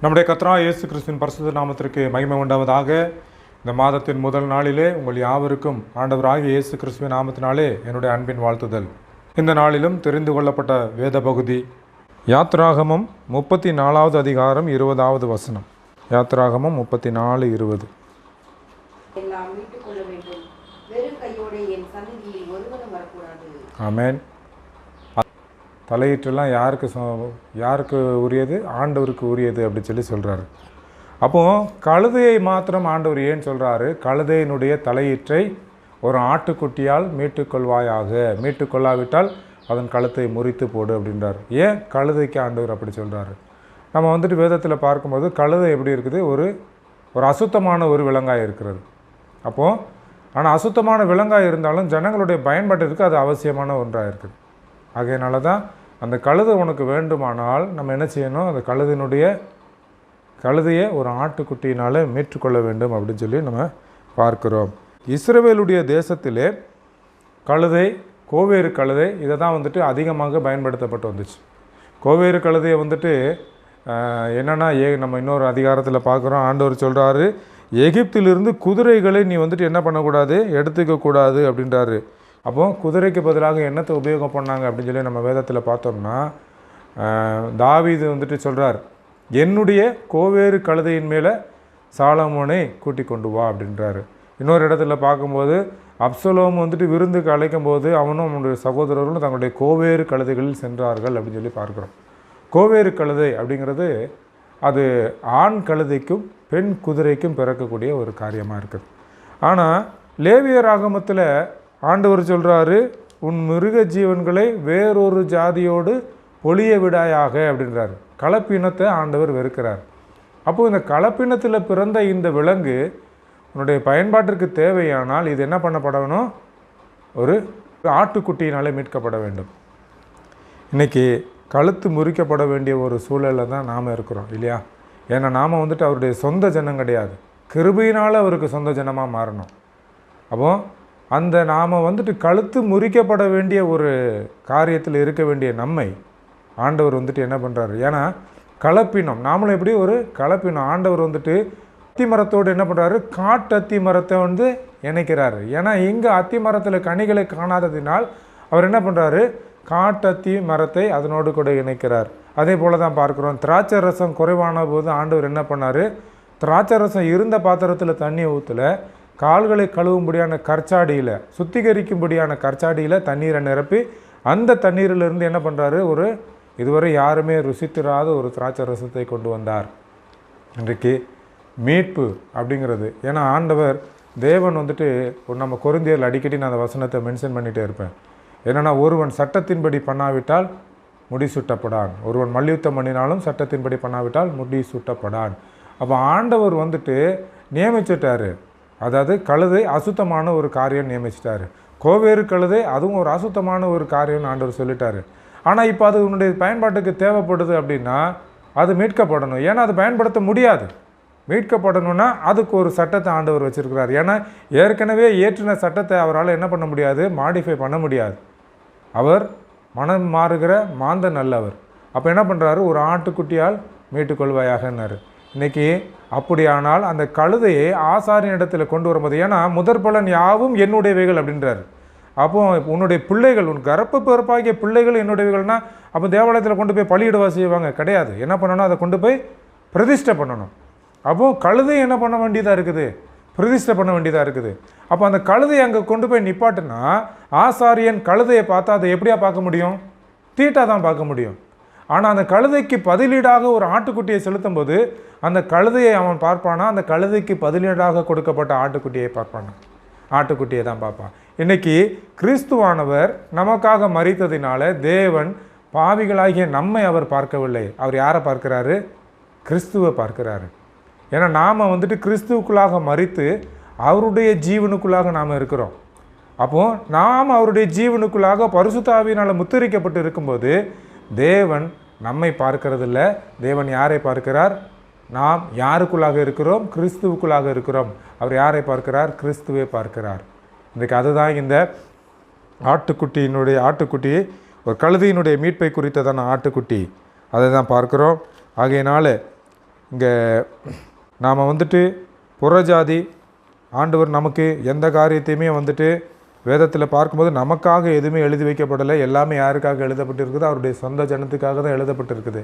நம்முடைய கர்த்தராகிய இயேசு கிறிஸ்துவின் பரிசுத்த நாமத்திற்கு மகிமை உண்டாவதாக. இந்த மாதத்தின் முதல் நாளிலே உங்கள் யாவருக்கும் ஆண்டவராகிய இயேசு கிறிஸ்துவின் நாமத்தினாலே என்னுடைய அன்பின் வாழ்த்துதல். இந்த நாளிலும் தெரிந்து கொள்ளப்பட்ட வேத பகுதி யாத்ராகமம் 34வது அதிகாரம் 20வது வசனம். யாத்ராகமம் 34:20. ஆமென். தலையீற்றெல்லாம் யாருக்கு உரியது? ஆண்டவருக்கு உரியது அப்படின்னு சொல்லி சொல்கிறாரு. அப்போது கழுதையை மாத்திரம் ஆண்டவர் ஏன் சொல்கிறாரு? கழுதையினுடைய தலையீற்றை ஒரு ஆட்டுக்குட்டியால் மீட்டுக்கொள்வாயாக, மீட்டுக்கொள்ளாவிட்டால் அதன் கழுத்தை முறித்து போடு அப்படின்றார். ஏன் கழுதைக்கு ஆண்டவர் அப்படி சொல்கிறாரு? நம்ம வேதத்தில் பார்க்கும்போது கழுதை எப்படி இருக்குது? ஒரு அசுத்தமான ஒரு விலங்காக இருக்கிறது. அப்போது ஆனால் அசுத்தமான விலங்காக இருந்தாலும் ஜனங்களுடைய பயன்பாட்டிற்கு அது அவசியமான ஒன்றாக இருக்குது. ஆகையினால தான் அந்த கழுதை உனக்கு வேண்டுமானால் நம்ம என்ன செய்யணும்? அந்த கழுதையை ஒரு ஆட்டுக்குட்டியினால் மீட்டுக்கொள்ள வேண்டும் அப்படின்னு சொல்லி நம்ம பார்க்குறோம். இஸ்ரவேலுடைய தேசத்திலே கழுதை, கோவேறு கழுதை இதை தான் அதிகமாக பயன்படுத்தப்பட்டு வந்துச்சு. கோவேறு கழுதையை என்னென்னா நம்ம இன்னொரு அதிகாரத்தில் பார்க்குறோம். ஆண்டவர் சொல்கிறாரு, எகிப்திலிருந்து குதிரைகளை நீ என்ன பண்ணக்கூடாது, எடுத்துக்கக்கூடாது அப்படின்றாரு. அப்போது குதிரைக்கு பதிலாக என்னத்தை உபயோகம் பண்ணாங்க அப்படின்னு சொல்லி நம்ம வேதத்தில் பார்த்தோம்னா, தாவீது சொல்கிறார், என்னுடைய கோவேறு கழுதையின் மேலே சாலமோனை கூட்டி கொண்டு வா அப்படின்றாரு. இன்னொரு இடத்துல பார்க்கும்போது அப்சலோம் விருந்துக்கு அழைக்கும் போது அவனும் அவனுடைய சகோதரர்களும் தங்களுடைய கோவேறு கழுதைகளில் சென்றார்கள் அப்படின்னு சொல்லி பார்க்குறோம். கோவேறு கழுதை அப்படிங்கிறது அது ஆண் கழுதைக்கும் பெண் குதிரைக்கும் பிறக்கக்கூடிய ஒரு காரியமாக இருக்குது. ஆனால் லேவியர் ஆகமத்தில் ஆண்டவர் சொல்கிறாரு, உன் மிருக ஜீவன்களை வேறொரு ஜாதியோடு பொழிய விடாயாக அப்படின்றாரு. கலப்பினத்தை ஆண்டவர் வெறுக்கிறார். அப்போது இந்த கலப்பினத்தில் பிறந்த இந்த விலங்கு உன்னுடைய பயன்பாட்டிற்கு தேவையானால் இது என்ன பண்ணப்படணும்? ஒரு ஆட்டுக்குட்டியினாலே மீட்கப்பட வேண்டும். இன்றைக்கி கழுத்து முறிக்கப்பட வேண்டிய ஒரு சூழலில் தான் நாம் இருக்கிறோம் இல்லையா? ஏன்னா நாம் அவருடைய சொந்த ஜனம் கிடையாது, கிருபையினால் அவருக்கு சொந்த ஜனமாக மாறணும். அப்போது அந்த நாம் கழுத்து முறிக்கப்பட வேண்டிய ஒரு காரியத்தில் இருக்க வேண்டிய நம்மை ஆண்டவர் என்ன பண்ணுறாரு? ஏன்னா கலப்பினம், நாமளும் எப்படி ஒரு கலப்பினம். ஆண்டவர் அத்தி மரத்தோடு என்ன பண்ணுறாரு? காட்டு அத்தி மரத்தை இணைக்கிறாரு. ஏன்னா இங்கே அத்தி மரத்தில் கனிகளை காணாததினால் அவர் என்ன பண்ணுறாரு? காட்டத்தி மரத்தை அதனோடு கூட இணைக்கிறார். அதே போல் தான் பார்க்குறோம். திராட்சை ரசம் குறைவான போது ஆண்டவர் என்ன பண்ணார்? திராட்சை ரசம் இருந்த பாத்திரத்தில் தண்ணியை ஊற்றலை, கால்களை கழுவும்படியான கற்சாடியில், சுத்திகரிக்கும்படியான கற்சாடியில் தண்ணீரை நிரப்பி அந்த தண்ணீரிலிருந்து என்ன பண்ணுறாரு? இதுவரை யாருமே ருசித்திராத ஒரு திராட்சை ரசத்தை கொண்டு வந்தார். இன்றைக்கு மீட்பு அப்படிங்கிறது, ஏன்னா ஆண்டவர் தேவன் நம்ம கொரிந்தியரில் அடிக்கடி நான் அந்த வசனத்தை மென்ஷன் பண்ணிகிட்டே இருப்பேன். என்னென்னா, ஒருவன் சட்டத்தின்படி பண்ணாவிட்டால் முடி சுட்டப்படான், ஒருவன் மல்யுத்தம் பண்ணினாலும் சட்டத்தின்படி பண்ணாவிட்டால் முடி சுட்டப்படான். அப்போ ஆண்டவர் நியமிச்சிட்டார். அதாவது கழுதை அசுத்தமான ஒரு காரியம் நியமிச்சிட்டாரு. கோவேறு கழுதை அதுவும் ஒரு அசுத்தமான ஒரு காரியம்னு ஆண்டவர் சொல்லிட்டாரு. ஆனால் இப்போ அது உன்னுடைய பயன்பாட்டுக்கு தேவைப்படுது அப்படின்னா அது மீட்கப்படணும். ஏன்னா அது பயன்படுத்த முடியாது. மீட்கப்படணும்னா அதுக்கு ஒரு சட்டத்தை ஆண்டவர் வச்சுருக்கிறார். ஏன்னா ஏற்கனவே ஏற்றின சட்டத்தை அவரால் என்ன பண்ண முடியாது? மாடிஃபை பண்ண முடியாது. அவர் மனம் மாறுகிற மாந்தன் அல்லவர். அப்போ என்ன பண்ணுறாரு? ஒரு ஆட்டுக்குட்டியால் மீட்டுக்கொள்வாயாகன்னாரு. இன்றைக்கி அப்படியானால் அந்த கழுதையை ஆசாரின் இடத்துல கொண்டு வரும்போது, ஏன்னா முதற் பலன் யாவும் என்னுடையவைகள் அப்படின்றாரு. அப்போ உன்னுடைய பிள்ளைகள், உன் கர்ப்ப பிறப்பாகிய பிள்ளைகள் என்னுடையவைகள்னால் அப்போ தேவாலயத்தில் கொண்டு போய் பலியிடவா செய்வாங்க? கிடையாது. என்ன பண்ணணும்? அதை கொண்டு போய் பிரதிஷ்டை பண்ணணும். அப்போது கழுதையை என்ன பண்ண வேண்டியதாக இருக்குது? பிரதிஷ்டை பண்ண வேண்டியதாக இருக்குது. அப்போ அந்த கழுதையை அங்கே கொண்டு போய் நிப்பாட்டுனா ஆசாரியன் கழுதையை பார்த்தா அதை எப்படியா பார்க்க முடியும்? தீட்டாக தான் பார்க்க முடியும். ஆனால் அந்த கழுதைக்கு பதிலீடாக ஒரு ஆட்டுக்குட்டியை செலுத்தும் போது அந்த கழுதையை அவன் பார்ப்பானா? அந்த கழுதைக்கு பதிலீடாக கொடுக்கப்பட்ட ஆட்டுக்குட்டியை பார்ப்பானா? ஆட்டுக்குட்டியை தான் பார்ப்பான். இன்றைக்கி கிறிஸ்துவானவர் நமக்காக மரித்ததினால தேவன் பாவிகளாகிய நம்மை அவர் பார்க்கவில்லை. அவர் யாரை பார்க்கிறாரு? கிறிஸ்துவை பார்க்கிறாரு. ஏன்னா நாம் கிறிஸ்துவுக்குள்ளாக மரித்து அவருடைய ஜீவனுக்குள்ளாக நாம் இருக்கிறோம். அப்போது நாம் அவருடைய ஜீவனுக்குள்ளாக பரிசுத்த ஆவியினால் முத்திரிக்கப்பட்டு இருக்கும்போது தேவன் நம்மை பார்க்கறதில்ல. தேவன் யாரை பார்க்கிறார்? நாம் யாருக்குள்ளாக இருக்கிறோம்? கிறிஸ்துவுக்குள்ளாக இருக்கிறோம். அவர் யாரை பார்க்கிறார்? கிறிஸ்துவை பார்க்கிறார். இன்றைக்கு அதுதான் இந்த ஆட்டுக்குட்டி ஒரு கழுதையினுடைய மீட்பை குறித்ததான ஆட்டுக்குட்டி, அதை தான் பார்க்குறோம். ஆகையினால இங்கே நாம் வந்துட்டு புறஜாதி ஆண்டவர் நமக்கு எந்த காரியத்தையுமே வந்துட்டு வேதத்தில் பார்க்கும்போது நமக்காக எதுவுமே எழுதி வைக்கப்படலை. எல்லாமே யாருக்காக எழுதப்பட்டிருக்குது? அவருடைய சொந்த ஜனத்துக்காக தான் எழுதப்பட்டிருக்குது.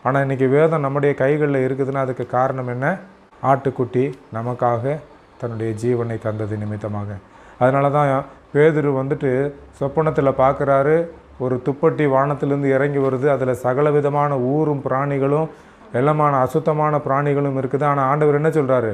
ஆனால் இன்றைக்கி வேதம் நம்முடைய கைகளில் இருக்குதுன்னா அதுக்கு காரணம் என்ன? ஆட்டுக்குட்டி நமக்காக தன்னுடைய ஜீவனை தந்தது நிமித்தமாக. அதனால தான் பேதுரு வந்துட்டு சொப்பனத்தில் பார்க்குறாரு, ஒரு துப்பட்டி வானத்திலேருந்து இறங்கி வருது, அதில் சகல விதமான ஊரும் பிராணிகளும் எல்லாமான அசுத்தமான பிராணிகளும் இருக்குது. ஆனால் ஆண்டவர் என்ன சொல்கிறாரு?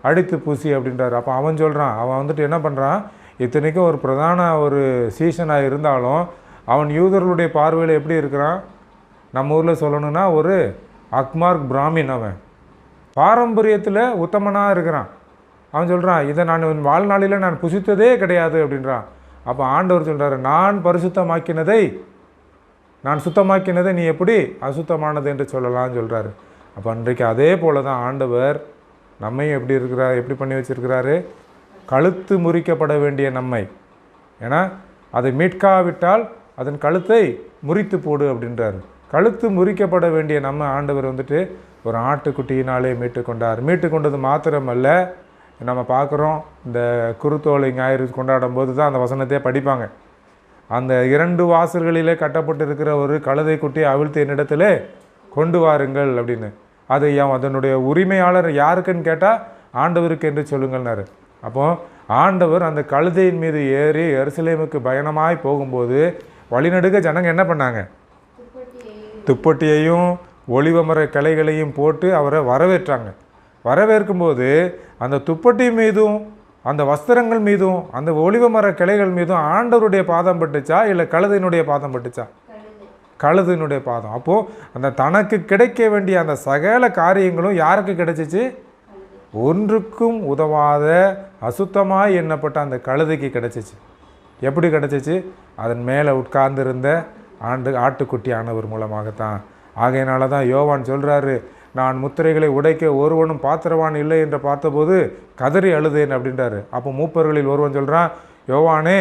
அடித்து பூசி அப்படின்றாரு. அப்போ அவன் சொல்கிறான், அவன் வந்துட்டு என்ன பண்ணுறான், இத்தனைக்கும் ஒரு பிரதான ஒரு சீசனாக இருந்தாலும் அவன் யூதர்களுடைய பார்வையில் எப்படி இருக்கிறான்? நம்ம ஊரில் சொல்லணுன்னா ஒரு அக்மார்க் பிராமின். அவன் பாரம்பரியத்தில் உத்தமனாக இருக்கிறான். அவன் சொல்கிறான், இதை நான் வாழ்நாளில் நான் புசித்ததே கிடையாது அப்படின்றான். அப்போ ஆண்டவர் சொல்கிறாரு, நான் பரிசுத்தமாக்கினதை நான் சுத்தமாக்கினதை நீ எப்படி அசுத்தமானது என்று சொல்லலாம்னு சொல்கிறாரு. அப்போ அன்றைக்கு அதே போல் தான் ஆண்டவர் நம்மையும் எப்படி பண்ணி வச்சுருக்கிறாரு? கழுத்து முறிக்கப்பட வேண்டிய நம்மை, ஏன்னா அதை மீட்காவிட்டால் அதன் கழுத்தை முறித்து போடு அப்படின்றாரு. கழுத்து முறிக்கப்பட வேண்டிய நம்ம ஆண்டவர் வந்துட்டு ஒரு ஆட்டுக்குட்டியினாலே மீட்டு கொண்டார். மீட்டு கொண்டது மாத்திரமல்ல, நம்ம பார்க்குறோம் இந்த குருத்தோலை ஞாயிறு கொண்டாடும் போது தான் அந்த வசனத்தையே படிப்பாங்க. அந்த 2 வாசல்களிலே கட்டப்பட்டு இருக்கிற ஒரு கழுதை குட்டியை அவிழ்த்து என்னிடத்திலே கொண்டு வாருங்கள் அப்படின்னு. அது அதனுடைய உரிமையாளர் யாருக்குன்னு கேட்டால் ஆண்டவருக்கு என்று சொல்லுங்கள்னாரு. அப்போது ஆண்டவர் அந்த கழுதையின் மீது ஏறி எருசலேமுக்கு பயணமாய் போகும்போது வழிநடுக ஜனங்க என்ன பண்ணாங்க? துப்பட்டியையும் ஒலிவமர கிளைகளையும் போட்டு அவரை வரவேற்றாங்க. வரவேற்கும்போது அந்த துப்பட்டி மீதும் அந்த வஸ்திரங்கள் மீதும் அந்த ஒலிவமர கிளைகள் மீதும் ஆண்டவருடைய பாதம் பட்டுச்சா இல்லை கழுதையினுடைய பாதம் பட்டுச்சா? கழுதையினுடைய பாதம். அப்போது அந்த தனக்கு கிடைக்க வேண்டிய அந்த சகல காரியங்களும் யாருக்கு கிடைச்சிச்சு? ஒன்றுக்கும் உதவாத அசுத்தமாய் எண்ணப்பட்ட அந்த கழுதைக்கு கிடைச்சிச்சு. எப்படி கிடைச்சிச்சு? அதன் மேலே உட்கார்ந்திருந்த ஆட்டுக்குட்டி ஆனவர் மூலமாகத்தான். ஆகையினால தான் யோவான் சொல்கிறாரு, நான் முத்திரைகளை உடைக்க ஒருவனும் பாத்திரவான் இல்லை என்று பார்த்தபோது கதறி அழுதேன் அப்படின்றாரு. அப்போ மூப்பர்களில் ஒருவன் சொல்கிறான், யோவானே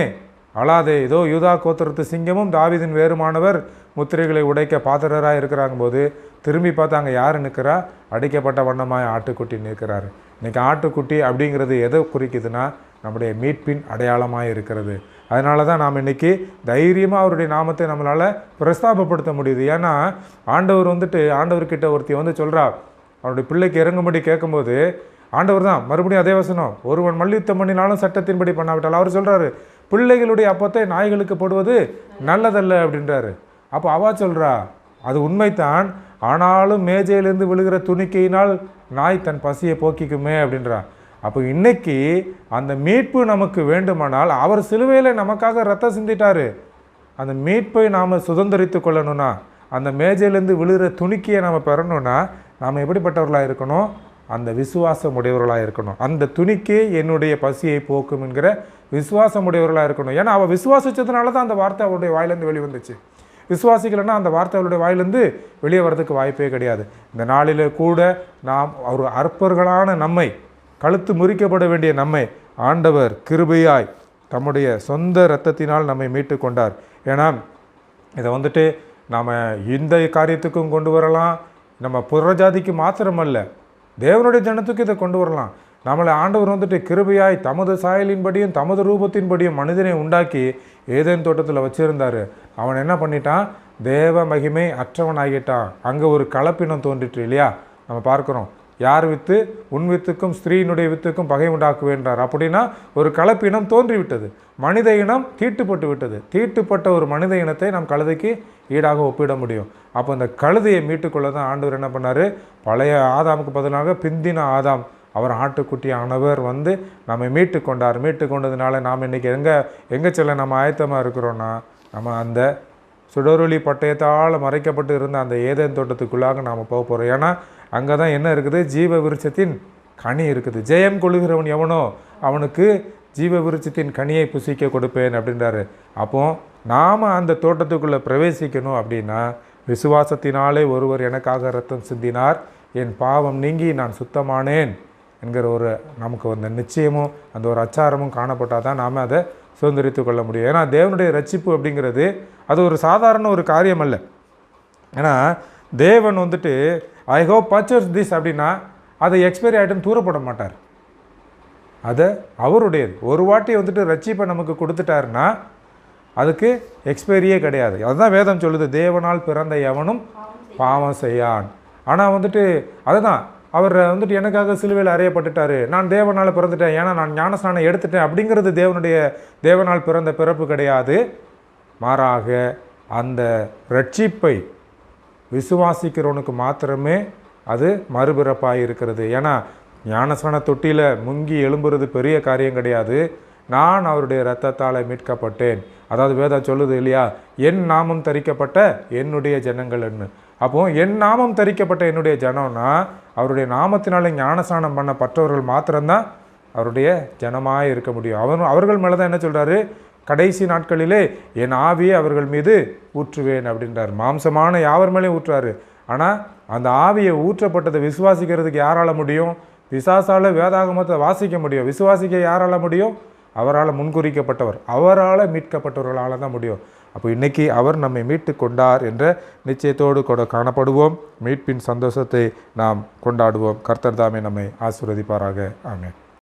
அழாதே, இதோ யூதா கோத்திரத்து சிங்கமும் தாவீதின் வேறுமானவர் முத்திரைகளை உடைக்க பாத்திரராக இருக்கிறாங்க போது திரும்பி பார்த்து அங்கே யார் நிற்கிறா? அடிக்கப்பட்ட வண்ணமாய் ஆட்டுக்குட்டி நிற்கிறாரு. இன்றைக்கி ஆட்டுக்குட்டி அப்படிங்கிறது எதை குறிக்குதுன்னா நம்முடைய மீட்பின் அடையாளமாக இருக்கிறது. அதனால தான் நாம் இன்றைக்கி தைரியமாக அவருடைய நாமத்தை நம்மளால் பிரஸ்தாபப்படுத்த முடியுது. ஏன்னா ஆண்டவர்கிட்ட ஒருத்தி வந்து சொல்கிறா, அவருடைய பிள்ளைக்கு இறங்கும்படி கேட்கும்போது ஆண்டவர் தான் மறுபடியும் அதே வசனம், ஒருவன் மல்யுத்தம் பண்ணினாலும் சட்டத்தின்படி பண்ணாவிட்டால் அவர் சொல்கிறாரு, பிள்ளைகளுடைய அப்பத்தை நாய்களுக்கு போடுவது நல்லதல்ல அப்படின்றாரு. அப்போ அவா சொல்கிறா, அது உண்மைத்தான், ஆனாலும் மேஜையிலேருந்து விழுகிற துணிக்கையினால் நாய் தன் பசியை போக்கிக்குமே அப்படின்றா. அப்போ இன்னைக்கு அந்த மீட்பு நமக்கு வேண்டுமானால் அவர் சிலுவையில் நமக்காக ரத்தம் சிந்திட்டாரு. அந்த மீட்பை நாம் சுதந்திரித்து கொள்ளணும்னா, அந்த மேஜையிலேருந்து விழுகிற துணிக்கையை நாம் பெறணும்னா நாம் எப்படிப்பட்டவர்களாக இருக்கணும்? அந்த விசுவாசம் உடையவர்களாக இருக்கணும். அந்த துணிக்கே என்னுடைய பசியை போக்கும் என்கிற விசுவாசம் உடையவர்களாக இருக்கணும். ஏன்னா அவள் விசுவாசித்ததுனால தான் அந்த வார்த்தை அவருடைய வாயிலேருந்து வெளிவந்துச்சு. விசுவாசிக்கலைன்னா அந்த வார்த்தை அவருடைய வாயிலேருந்து வெளியே வர்றதுக்கு வாய்ப்பே கிடையாது. இந்த நாளில் கூட நாம் ஒரு அற்பர்களான நம்மை, கழுத்து முறிக்கப்பட வேண்டிய நம்மை ஆண்டவர் கிருபையாய் தம்முடைய சொந்த இரத்தத்தினால் நம்மை மீட்டு கொண்டார். ஏன்னா இதை நாம் இந்த காரியத்துக்கும் கொண்டு வரலாம், நம்ம புறஜாதிக்கு மாத்திரமல்ல தேவனுடைய ஜனத்துக்கு இதை கொண்டு வரலாம். நம்மளை ஆண்டவர் கிருபையாய் தமது சாயலின்படியும் தமது ரூபத்தின்படியும் மனிதனை உண்டாக்கி ஏதேன் தோட்டத்தில் வச்சுருந்தார். அவன் என்ன பண்ணிட்டான்? தேவ மகிமை அற்றவன் ஆகிட்டான். அங்கே ஒரு கலப்பினம் தோன்றிட்டு இல்லையா? நம்ம பார்க்குறோம், யார் வித்து? உன் வித்துக்கும் ஸ்திரீனுடைய வித்துக்கும் பகை உண்டாக்குவேன்றார். அப்படின்னா ஒரு கலப்பினம் தோன்றிவிட்டது, மனித இனம் தீட்டுப்பட்டு விட்டது. தீட்டுப்பட்ட ஒரு மனித இனத்தை நாம் கழுதைக்கு ஈடாக ஒப்பிட முடியும். அப்போ இந்த கழுதையை மீட்டுக்கொள்ள தான் ஆண்டவர் என்ன பண்ணார்? பழைய ஆதாமுக்கு பதிலாக பிந்தின ஆதாம், அவர் ஆட்டுக்குட்டி ஆனவர் நம்மை மீட்டு கொண்டார். மீட்டு கொண்டதுனால நாம் இன்றைக்கி எங்கே செல்ல நம்ம ஆயத்தமாக இருக்கிறோன்னா, நம்ம அந்த சுடரொளி பட்டயத்தால் மறைக்கப்பட்டு இருந்த அந்த ஏதேன் தோட்டத்துக்குள்ளாக நாம் போக போகிறோம். ஏன்னா அங்கே தான் என்ன இருக்குது? ஜீவ விருட்சத்தின் கனி இருக்குது. ஜெயம் கொள்ளுகிறவன் எவனோ அவனுக்கு ஜீவ விருட்சத்தின் கனியை புசிக்க கொடுப்பேன் அப்படின்றாரு. அப்போ நாம் அந்த தோட்டத்துக்குள்ளே பிரவேசிக்கணும் அப்படின்னா விசுவாசத்தினாலே ஒருவர் எனக்காக ரத்தம் சிந்தினார், என் பாவம் நீங்கி நான் சுத்தமானேன் என்கிற ஒரு நமக்கு அந்த நிச்சயமும் அந்த ஒரு அச்சாரமும் காணப்பட்டால் தான் நாம் அதை சுதந்திரித்து கொள்ள முடியும். ஏன்னா தேவனுடைய ரட்சிப்பு அப்படிங்கிறது அது ஒரு சாதாரண ஒரு காரியம் அல்ல. ஏன்னா தேவன் வந்துட்டு ஐ ஹோப் பர்ச்சேஸ் திஸ் அப்படின்னா அதை எக்ஸ்பைரி ஆகிட்டுன்னு தூரப்பட மாட்டார். அதை அவருடையது. ஒரு வாட்டி வந்துட்டு ரட்சிப்பை நமக்கு கொடுத்துட்டாருன்னா அதுக்கு எக்ஸ்பைரியே கிடையாது. அதுதான் வேதம் சொல்லுது, தேவனால் பிறந்த எவனும் பாவம் செய்யான். ஆனால் வந்துட்டு அதுதான் அவர் வந்துட்டு எனக்காக சிலுவையில் அறையப்பட்டுட்டாரு, நான் தேவனால் பிறந்துட்டேன், ஏன்னா நான் ஞானஸ்நானம் எடுத்துட்டேன் அப்படிங்கிறது தேவனால் பிறந்த பிறப்பு கிடையாது. மாறாக அந்த ரட்சிப்பை விசுவாசிக்கிறவனுக்கு மாத்திரமே அது மறுபிறப்பாக இருக்கிறது. ஏன்னா ஞானஸ்நான தொட்டியில் முங்கி எழும்புறது பெரிய காரியம் கிடையாது. நான் அவருடைய இரத்தத்தால் மீட்கப்பட்டேன். அதாவது வேதம் சொல்லுது இல்லையா, என் நாமம் தரிக்கப்பட்ட என்னுடைய ஜனங்கள்னு. அப்போது என் நாமம் தரிக்கப்பட்ட என்னுடைய ஜனம்னா அவருடைய நாமத்தினால ஞானஸ்நானம் பண்ணப்பட்டவர்கள் மாத்திரம்தான் அவருடைய ஜனமாக இருக்க முடியும். அவர்கள் மேலே தான் என்ன சொல்கிறாரு, கடைசி நாட்களிலே என் ஆவியை அவர்கள் மீது ஊற்றுவேன் அப்படின்றார். மாம்சமான யாவர் மேலேயும் ஊற்றுறாரு. ஆனால் அந்த ஆவியை ஊற்றப்பட்டதை விசுவாசிக்கிறதுக்கு யாரால் முடியும்? பிசாசால் வேதாகமத்தை வாசிக்க முடியும். விசுவாசிக்க யாரால் முடியும்? அவரால் முன்குறிக்கப்பட்டவர், அவரால் மீட்கப்பட்டவர்களால் தான் முடியும். அப்போ இன்றைக்கி அவர் நம்மை மீட்டு கொண்டார் என்ற நிச்சயத்தோடு கூட காணப்படுவோம். மீட்பின் சந்தோஷத்தை நாம் கொண்டாடுவோம். கர்த்தர் தாமே நம்மை ஆசீர்வதிப்பாராக. ஆமென்.